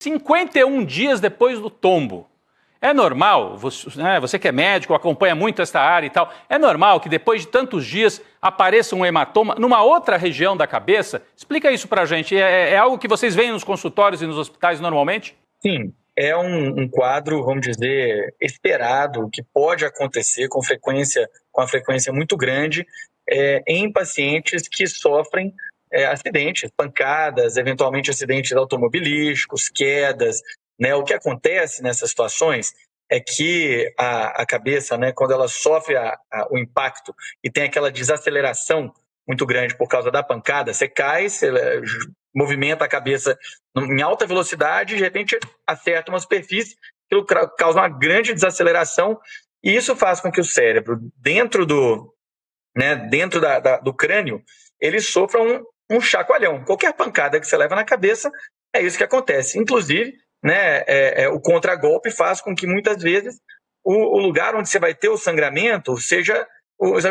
51 dias depois do tombo. É normal, você que é médico, acompanha muito esta área e tal, é normal que depois de tantos dias apareça um hematoma numa outra região da cabeça? Explica isso pra gente. É algo que vocês veem nos consultórios e nos hospitais normalmente? Sim, é um quadro, vamos dizer, esperado, que pode acontecer com uma frequência muito grande em pacientes que sofrem acidentes, pancadas, eventualmente acidentes automobilísticos, quedas, né? O que acontece nessas situações é que a cabeça, né, quando ela sofre o impacto e tem aquela desaceleração muito grande por causa da pancada, você cai, você movimenta a cabeça em alta velocidade e de repente acerta uma superfície, aquilo causa uma grande desaceleração e isso faz com que o cérebro, dentro do crânio, ele sofra um chacoalhão. Qualquer pancada que você leva na cabeça, é isso que acontece. Inclusive, o contragolpe faz com que muitas vezes o lugar onde você vai ter o sangramento seja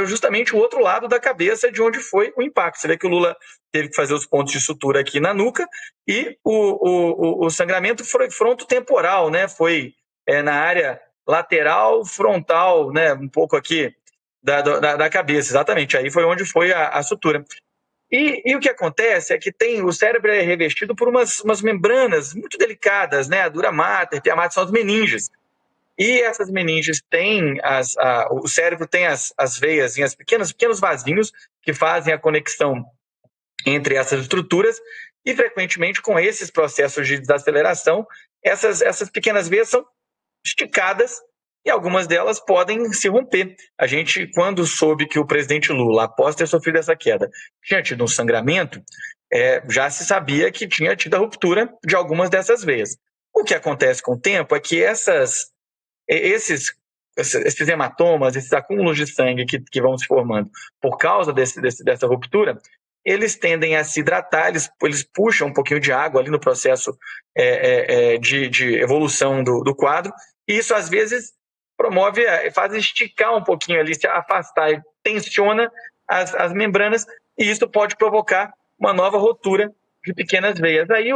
justamente o outro lado da cabeça de onde foi o impacto. Você vê que o Lula teve que fazer os pontos de sutura aqui na nuca e o sangramento foi frontotemporal, né? Foi na área lateral, frontal, né? Um pouco aqui da cabeça, exatamente. Aí foi onde foi a sutura. E o que acontece é que o cérebro é revestido por umas membranas muito delicadas, né? A dura mater, pia mater, são as meninges. E essas meninges têm, o cérebro tem as veias, as pequenos vasinhos que fazem a conexão entre essas estruturas e, frequentemente, com esses processos de desaceleração, essas pequenas veias são esticadas e algumas delas podem se romper. A gente, quando soube que o presidente Lula, após ter sofrido essa queda, tinha tido um sangramento, já se sabia que tinha tido a ruptura de algumas dessas veias. O que acontece com o tempo é que esses hematomas, esses acúmulos de sangue que vão se formando por causa dessa ruptura, eles tendem a se hidratar, eles puxam um pouquinho de água ali no processo de evolução do quadro, e isso às vezes faz esticar um pouquinho ali, se afastar, tensiona as membranas, e isso pode provocar uma nova rotura de pequenas veias. Aí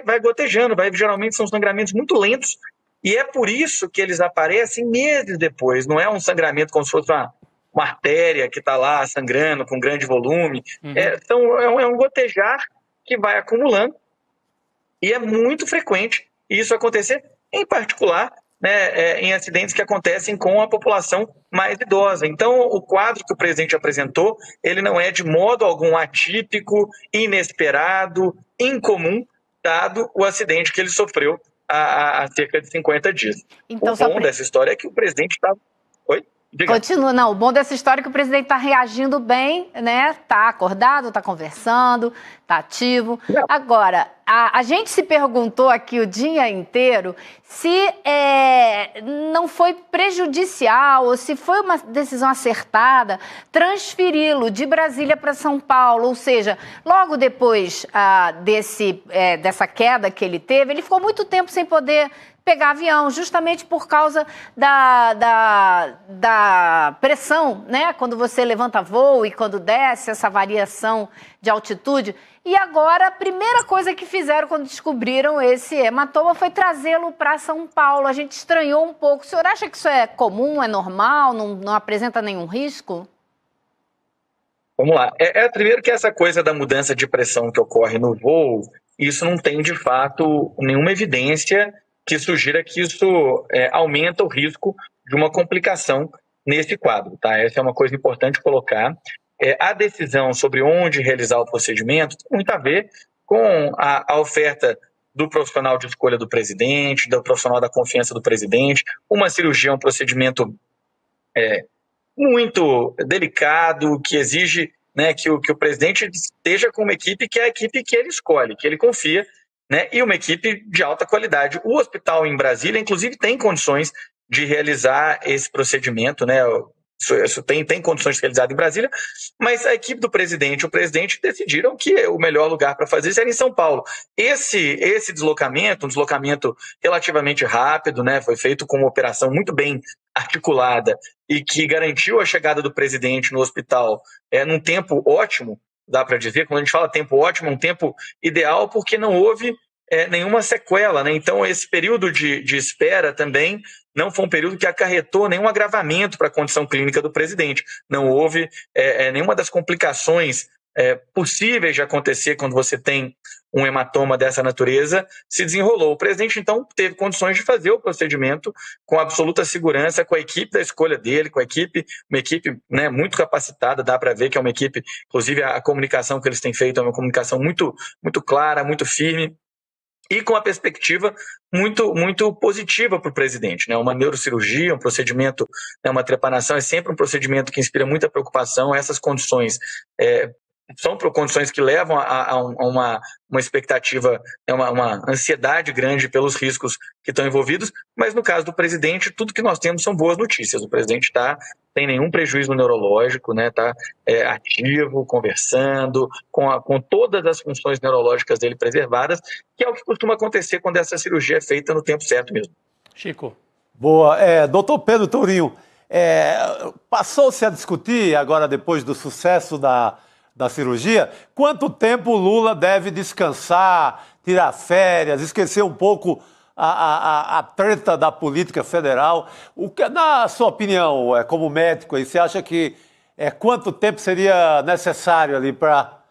vai gotejando, geralmente são sangramentos muito lentos, e é por isso que eles aparecem meses depois, não é um sangramento como se fosse uma artéria que está lá sangrando com grande volume. Então, é um gotejar que vai acumulando e é muito frequente isso acontecer, em particular, em acidentes que acontecem com a população mais idosa. Então, o quadro que o presidente apresentou, ele não é de modo algum atípico, inesperado, incomum, dado o acidente que ele sofreu há cerca de 50 dias. Então, o bom dessa história é que o presidente estava... Oi? Continua, não, o bom dessa história é que o presidente está reagindo bem, né? Está acordado, está conversando, está ativo. Não. Agora, a gente se perguntou aqui o dia inteiro se não foi prejudicial ou se foi uma decisão acertada transferi-lo de Brasília para São Paulo, ou seja, logo depois dessa queda que ele teve, ele ficou muito tempo sem poder pegar avião, justamente por causa da pressão, né? Quando você levanta voo e quando desce, essa variação de altitude. E agora, a primeira coisa que fizeram quando descobriram esse hematoma foi trazê-lo para São Paulo. A gente estranhou um pouco. O senhor acha que isso é comum, é normal, não apresenta nenhum risco? Vamos lá. Primeiro que essa coisa da mudança de pressão que ocorre no voo, isso não tem, de fato, nenhuma evidência que sugira que isso aumenta o risco de uma complicação nesse quadro, tá? Essa é uma coisa importante colocar. A decisão sobre onde realizar o procedimento tem muito a ver com a oferta do profissional de escolha do presidente, do profissional da confiança do presidente. Uma cirurgia é um procedimento muito delicado, que exige, né, que o presidente esteja com uma equipe que é a equipe que ele escolhe, que ele confia, né, e uma equipe de alta qualidade. O hospital em Brasília, inclusive, tem condições de realizar esse procedimento, né? Isso tem condições de realizar em Brasília, mas a equipe do presidente e o presidente decidiram que o melhor lugar para fazer isso era em São Paulo. Esse deslocamento, um deslocamento relativamente rápido, né? Foi feito com uma operação muito bem articulada e que garantiu a chegada do presidente no hospital num tempo ótimo, dá para dizer. Quando a gente fala tempo ótimo, é um tempo ideal, porque não houve nenhuma sequela, né? Então, esse período de espera também não foi um período que acarretou nenhum agravamento para a condição clínica do presidente. Não houve nenhuma das complicações possíveis de acontecer quando você tem um hematoma dessa natureza, se desenrolou. O presidente, então, teve condições de fazer o procedimento com absoluta segurança, com a equipe da escolha dele, com uma equipe, né, muito capacitada, dá para ver que é uma equipe, inclusive a comunicação que eles têm feito é uma comunicação muito, muito clara, muito firme, e com a perspectiva muito, muito positiva para o presidente, né? Uma neurocirurgia, um procedimento, né, uma trepanação é sempre um procedimento que inspira muita preocupação. Essas condições são condições que levam a uma expectativa, uma ansiedade grande pelos riscos que estão envolvidos, mas no caso do presidente, tudo que nós temos são boas notícias. O presidente está sem nenhum prejuízo neurológico, né? Está ativo, conversando, com todas as funções neurológicas dele preservadas, que é o que costuma acontecer quando essa cirurgia é feita no tempo certo mesmo. Chico. Boa. Doutor Pedro Tourinho, passou-se a discutir, agora depois do sucesso da cirurgia, quanto tempo o Lula deve descansar, tirar férias, esquecer um pouco a treta da política federal. Na sua opinião, como médico, você acha que quanto tempo seria necessário ali para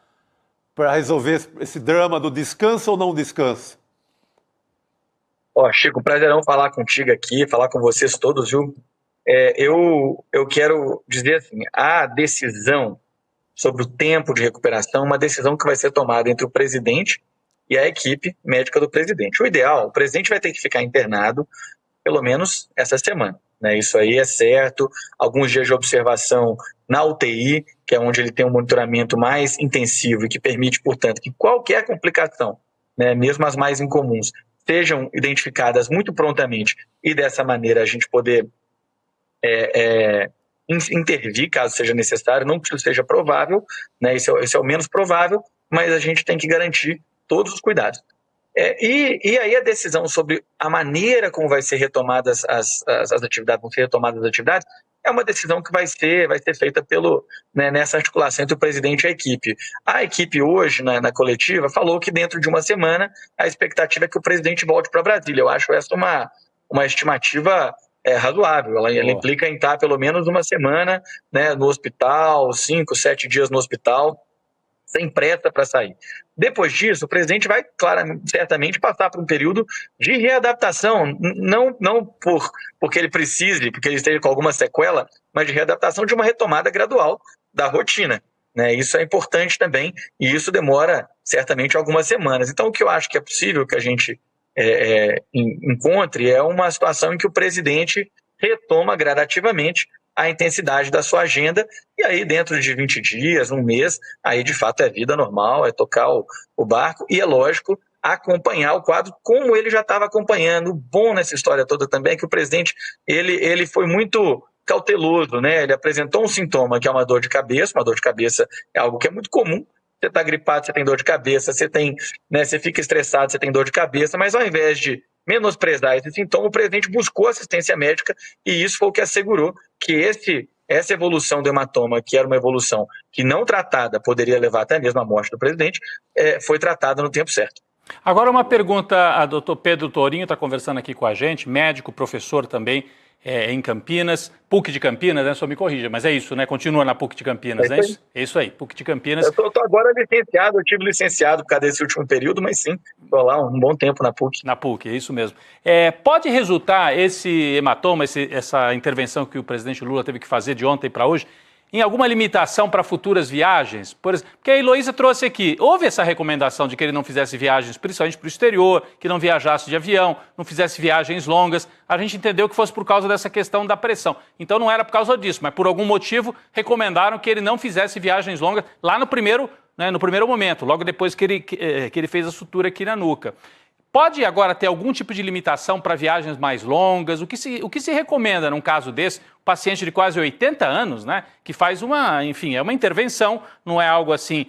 resolver esse drama do descanso ou não descanso? Chico, prazerão falar contigo aqui, falar com vocês todos, viu? Eu quero dizer assim, a decisão sobre o tempo de recuperação, uma decisão que vai ser tomada entre o presidente e a equipe médica do presidente. O ideal, o presidente vai ter que ficar internado pelo menos essa semana, né? Isso aí é certo, alguns dias de observação na UTI, que é onde ele tem um monitoramento mais intensivo e que permite, portanto, que qualquer complicação, né, mesmo as mais incomuns, sejam identificadas muito prontamente e dessa maneira a gente poder intervir caso seja necessário, não que isso seja provável, né? Esse é o menos provável, mas a gente tem que garantir todos os cuidados. E aí a decisão sobre a maneira como vai ser retomadas as atividades, vão ser retomadas as atividades, é uma decisão que vai ser feita nessa articulação entre o presidente e a equipe. A equipe hoje, na coletiva, falou que dentro de uma semana a expectativa é que o presidente volte para Brasília. Eu acho essa uma estimativa razoável. Ela implica em estar pelo menos uma semana, né, no hospital, 5, 7 dias no hospital, sem pressa para sair. Depois disso, o presidente vai, certamente, passar por um período de readaptação, não porque ele precise, porque ele esteja com alguma sequela, mas de readaptação de uma retomada gradual da rotina, né? Isso é importante também, e isso demora, certamente, algumas semanas. Então, o que eu acho que é possível que a gente encontre é uma situação em que o presidente retoma gradativamente a intensidade da sua agenda, e aí dentro de 20 dias, um mês, aí de fato é vida normal, é tocar o barco, e é lógico, acompanhar o quadro como ele já estava acompanhando. O bom nessa história toda também é que o presidente, ele foi muito cauteloso, né? Ele apresentou um sintoma que é uma dor de cabeça é algo que é muito comum. Você está gripado, você tem dor de cabeça, você fica estressado, você tem dor de cabeça, mas ao invés de menosprezar esse sintoma, o presidente buscou assistência médica e isso foi o que assegurou que essa evolução do hematoma, que era uma evolução que não tratada poderia levar até mesmo à morte do presidente, foi tratada no tempo certo. Agora uma pergunta, a doutor Pedro Tourinho está conversando aqui com a gente, médico, professor também em Campinas, PUC de Campinas, né? Só me corrija, mas é isso, né? Continua na PUC de Campinas, né? É isso aí, PUC de Campinas. Eu estou agora licenciado, eu tive licenciado por causa desse último período, mas sim, estou lá um bom tempo na PUC. Na PUC, é isso mesmo. Pode resultar esse hematoma, essa intervenção que o presidente Lula teve que fazer de ontem para hoje, em alguma limitação para futuras viagens? Por exemplo, porque a Heloísa trouxe aqui, houve essa recomendação de que ele não fizesse viagens, principalmente para o exterior, que não viajasse de avião, não fizesse viagens longas. A gente entendeu que fosse por causa dessa questão da pressão. Então não era por causa disso, mas por algum motivo recomendaram que ele não fizesse viagens longas lá no primeiro momento, logo depois que ele fez a sutura aqui na nuca. Pode agora ter algum tipo de limitação para viagens mais longas? O que se recomenda num caso desse? Um paciente de quase 80 anos, né? Que faz uma intervenção, não é algo assim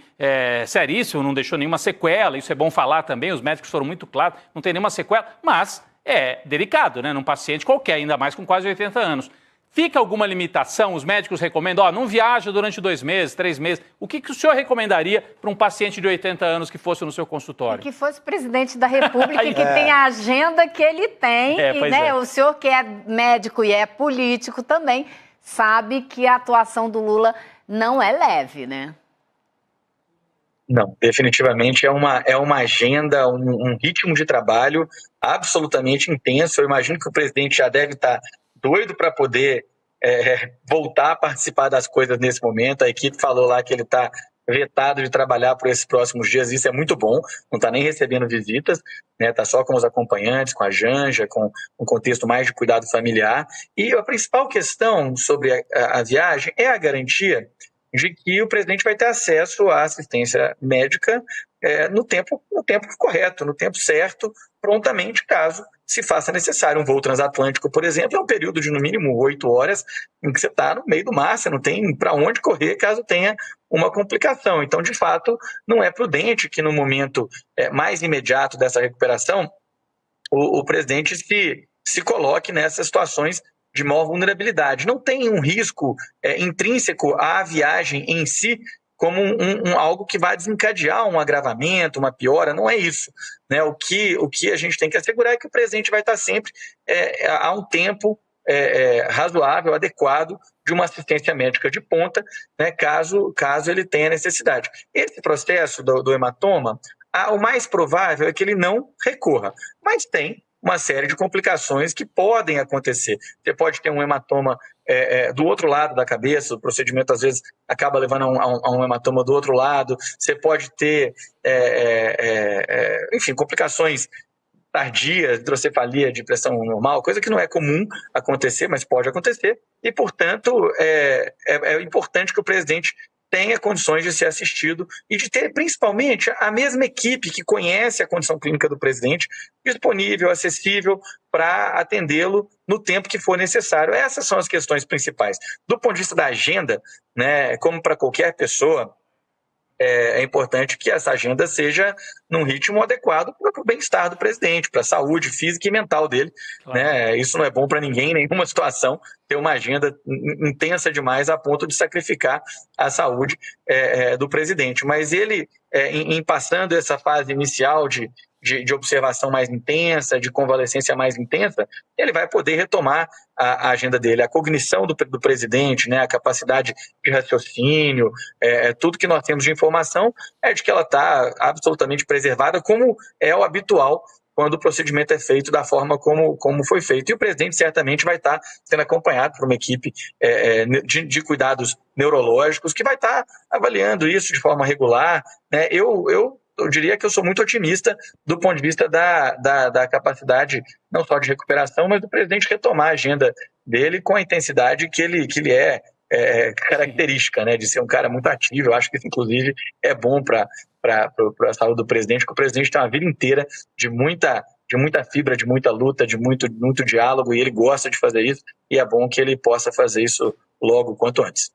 seríssimo, não deixou nenhuma sequela, isso é bom falar também, os médicos foram muito claros, não tem nenhuma sequela, mas é delicado, né? Num paciente qualquer, ainda mais com quase 80 anos. Fica alguma limitação? Os médicos recomendam, não viaja durante 2 meses, 3 meses. O que o senhor recomendaria para um paciente de 80 anos que fosse no seu consultório? Que fosse presidente da República e que tem a agenda que ele tem. O senhor que é médico e é político também sabe que a atuação do Lula não é leve, né? Não, definitivamente é uma agenda, um ritmo de trabalho absolutamente intenso. Eu imagino que o presidente já deve estar doido para poder voltar a participar das coisas nesse momento. A equipe falou lá que ele está vetado de trabalhar por esses próximos dias. Isso é muito bom, não está nem recebendo visitas, né? Está só com os acompanhantes, com a Janja, com um contexto mais de cuidado familiar. E a principal questão sobre a viagem é a garantia de que o presidente vai ter acesso à assistência médica no tempo correto, no tempo certo, prontamente, caso se faça necessário. Um voo transatlântico, por exemplo, é um período de no mínimo 8 horas em que você está no meio do mar, você não tem para onde correr caso tenha uma complicação. Então, de fato, não é prudente que no momento mais imediato dessa recuperação o presidente se coloque nessas situações de maior vulnerabilidade. Não tem um risco intrínseco à viagem em si como algo que vai desencadear um agravamento, uma piora, não é isso, né? O que a gente tem que assegurar é que o presidente vai estar sempre a um tempo razoável, adequado de uma assistência médica de ponta, né, caso ele tenha necessidade. Esse processo do hematoma, o mais provável é que ele não recorra, mas tem uma série de complicações que podem acontecer. Você pode ter um hematoma do outro lado da cabeça, o procedimento às vezes acaba levando a um hematoma do outro lado, você pode ter, enfim, complicações tardias, hidrocefalia de pressão normal, coisa que não é comum acontecer, mas pode acontecer, e, portanto, é importante que o presidente tenha condições de ser assistido e de ter, principalmente, a mesma equipe que conhece a condição clínica do presidente disponível, acessível para atendê-lo no tempo que for necessário. Essas são as questões principais. Do ponto de vista da agenda, né, como para qualquer pessoa, é importante que essa agenda seja num ritmo adequado para o bem-estar do presidente, para a saúde física e mental dele. Claro. Né? Isso não é bom para ninguém, em nenhuma situação, ter uma agenda intensa demais a ponto de sacrificar a saúde do presidente. Mas ele, em passando essa fase inicial de observação mais intensa, de convalescência mais intensa, ele vai poder retomar a agenda dele, a cognição do presidente, né, a capacidade de raciocínio, tudo que nós temos de informação é de que ela está absolutamente preservada, como é o habitual quando o procedimento é feito da forma como foi feito. E o presidente certamente vai estar sendo acompanhado por uma equipe de cuidados neurológicos que vai estar avaliando isso de forma regular, né? Eu diria que eu sou muito otimista do ponto de vista da capacidade não só de recuperação, mas do presidente retomar a agenda dele com a intensidade que ele é característica, né, de ser um cara muito ativo. Eu acho que isso, inclusive, é bom para a saúde do presidente, porque o presidente tem uma vida inteira de muita fibra, de muita luta, de muito diálogo, e ele gosta de fazer isso, e é bom que ele possa fazer isso logo, quanto antes.